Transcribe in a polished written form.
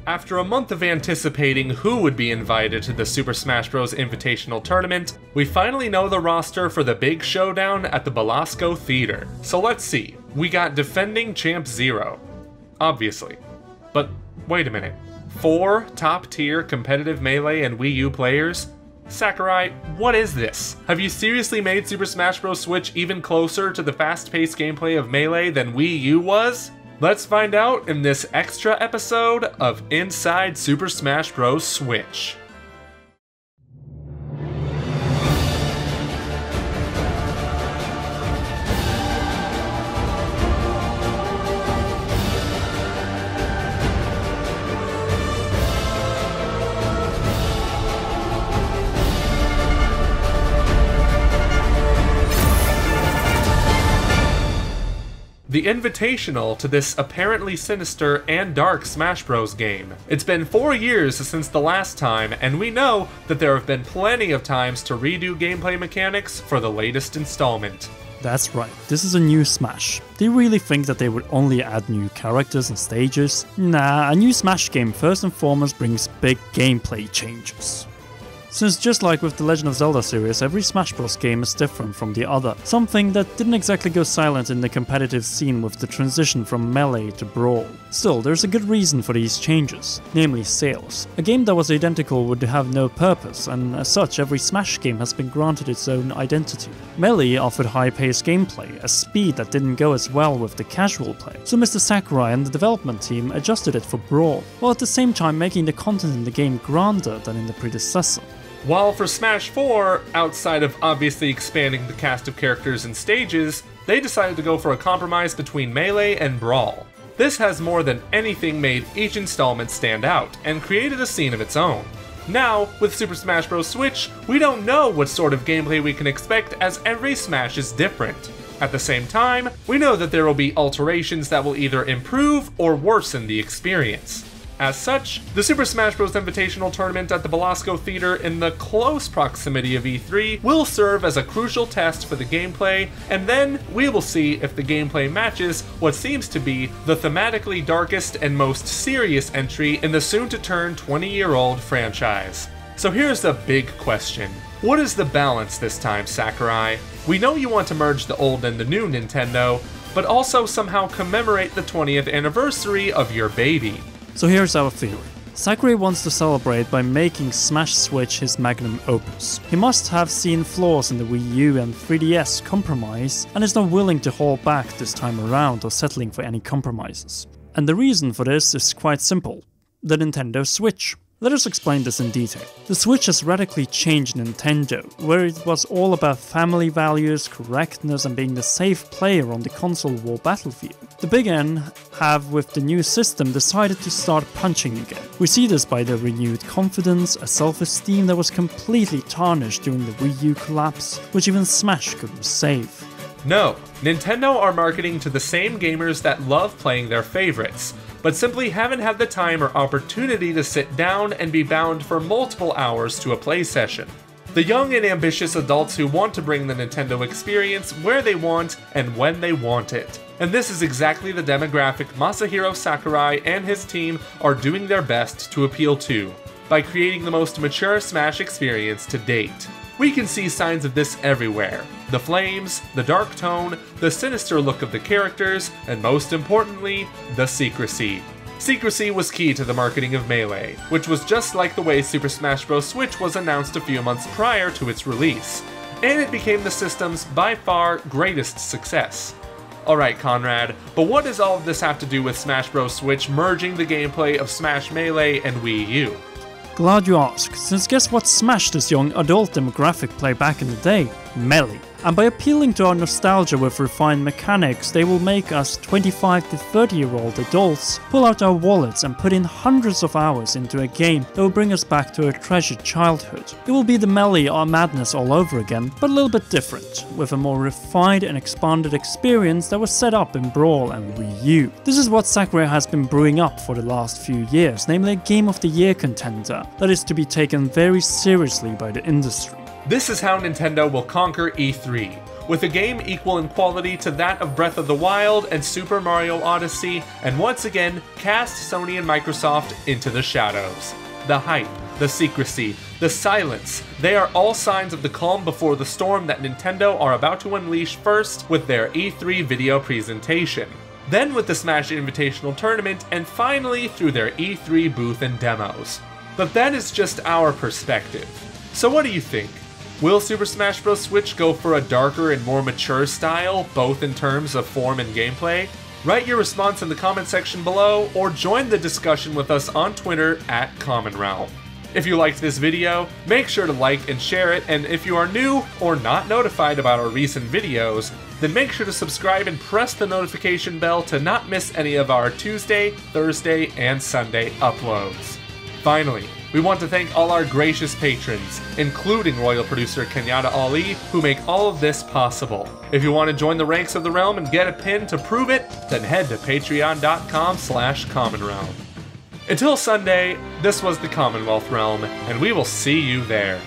After a month of anticipating who would be invited to the Super Smash Bros Invitational tournament, we finally know the roster for the big showdown at the Belasco Theater. So let's see. We got defending Champ Zero. Obviously. But wait a minute. 4 top-tier competitive Melee and Wii U players? Sakurai, what is this? Have you seriously made Super Smash Bros. Switch even closer to the fast-paced gameplay of Melee than Wii U was? Let's find out in this extra episode of Inside Super Smash Bros. Switch. The Invitational to this apparently sinister and dark Smash Bros game. It's been 4 years since the last time, and we know that there have been plenty of times to redo gameplay mechanics for the latest installment. That's right, this is a new Smash. Do you really think that they would only add new characters and stages? Nah, a new Smash game first and foremost brings big gameplay changes. Since just like with the Legend of Zelda series, every Smash Bros game is different from the other, something that didn't exactly go silent in the competitive scene with the transition from Melee to Brawl. Still, there's a good reason for these changes, namely sales. A game that was identical would have no purpose, and as such every Smash game has been granted its own identity. Melee offered high-paced gameplay, a speed that didn't go as well with the casual play, so Mr. Sakurai and the development team adjusted it for Brawl, while at the same time making the content in the game grander than in the predecessor. While for Smash 4, outside of obviously expanding the cast of characters and stages, they decided to go for a compromise between Melee and Brawl. This has more than anything made each installment stand out, and created a scene of its own. Now, with Super Smash Bros. Switch, we don't know what sort of gameplay we can expect as every Smash is different. At the same time, we know that there will be alterations that will either improve or worsen the experience. As such, the Super Smash Bros. Invitational tournament at the Belasco Theater in the close proximity of E3 will serve as a crucial test for the gameplay, and then we will see if the gameplay matches what seems to be the thematically darkest and most serious entry in the soon-to-turn 20-year-old franchise. So here's the big question. What is the balance this time, Sakurai? We know you want to merge the old and the new Nintendo, but also somehow commemorate the 20th anniversary of your baby. So here's our theory. Sakurai wants to celebrate by making Smash Switch his magnum opus. He must have seen flaws in the Wii U and 3DS compromise, and is not willing to hold back this time around or settling for any compromises. And the reason for this is quite simple. The Nintendo Switch. Let us explain this in detail. The Switch has radically changed Nintendo, where it was all about family values, correctness and being the safe player on the console war battlefield. The Big N have, with the new system, decided to start punching again. We see this by their renewed confidence, a self-esteem that was completely tarnished during the Wii U collapse, which even Smash couldn't save. No, Nintendo are marketing to the same gamers that love playing their favorites, but simply haven't had the time or opportunity to sit down and be bound for multiple hours to a play session. The young and ambitious adults who want to bring the Nintendo experience where they want and when they want it. And this is exactly the demographic Masahiro Sakurai and his team are doing their best to appeal to, by creating the most mature Smash experience to date. We can see signs of this everywhere. The flames, the dark tone, the sinister look of the characters, and most importantly, the secrecy. Secrecy was key to the marketing of Melee, which was just like the way Super Smash Bros. Switch was announced a few months prior to its release, and it became the system's by far greatest success. Alright Conrad, but what does all of this have to do with Smash Bros. Switch merging the gameplay of Smash Melee and Wii U? Glad you asked, since guess what Smash this young adult demographic played back in the day? Melee. And by appealing to our nostalgia with refined mechanics, they will make us 25 to 30-year-old adults pull out our wallets and put in hundreds of hours into a game that will bring us back to our treasured childhood. It will be the Melee or madness all over again, but a little bit different, with a more refined and expanded experience that was set up in Brawl and Wii U. This is what Sakurai has been brewing up for the last few years, namely a Game of the Year contender that is to be taken very seriously by the industry. This is how Nintendo will conquer E3, with a game equal in quality to that of Breath of the Wild and Super Mario Odyssey, and once again cast Sony and Microsoft into the shadows. The hype, the secrecy, the silence, they are all signs of the calm before the storm that Nintendo are about to unleash, first with their E3 video presentation, then with the Smash Invitational Tournament, and finally through their E3 booth and demos. But that is just our perspective. So what do you think? Will Super Smash Bros. Switch go for a darker and more mature style, both in terms of form and gameplay? Write your response in the comment section below, or join the discussion with us on Twitter at Common Realm. If you liked this video, make sure to like and share it, and if you are new or not notified about our recent videos, then make sure to subscribe and press the notification bell to not miss any of our Tuesday, Thursday, and Sunday uploads. Finally, we want to thank all our gracious patrons, including royal producer Kenyatta Ali, who make all of this possible. If you want to join the ranks of the realm and get a pin to prove it, then head to patreon.com/commonrealm. Until Sunday, this was the Commonwealth Realm, and we will see you there.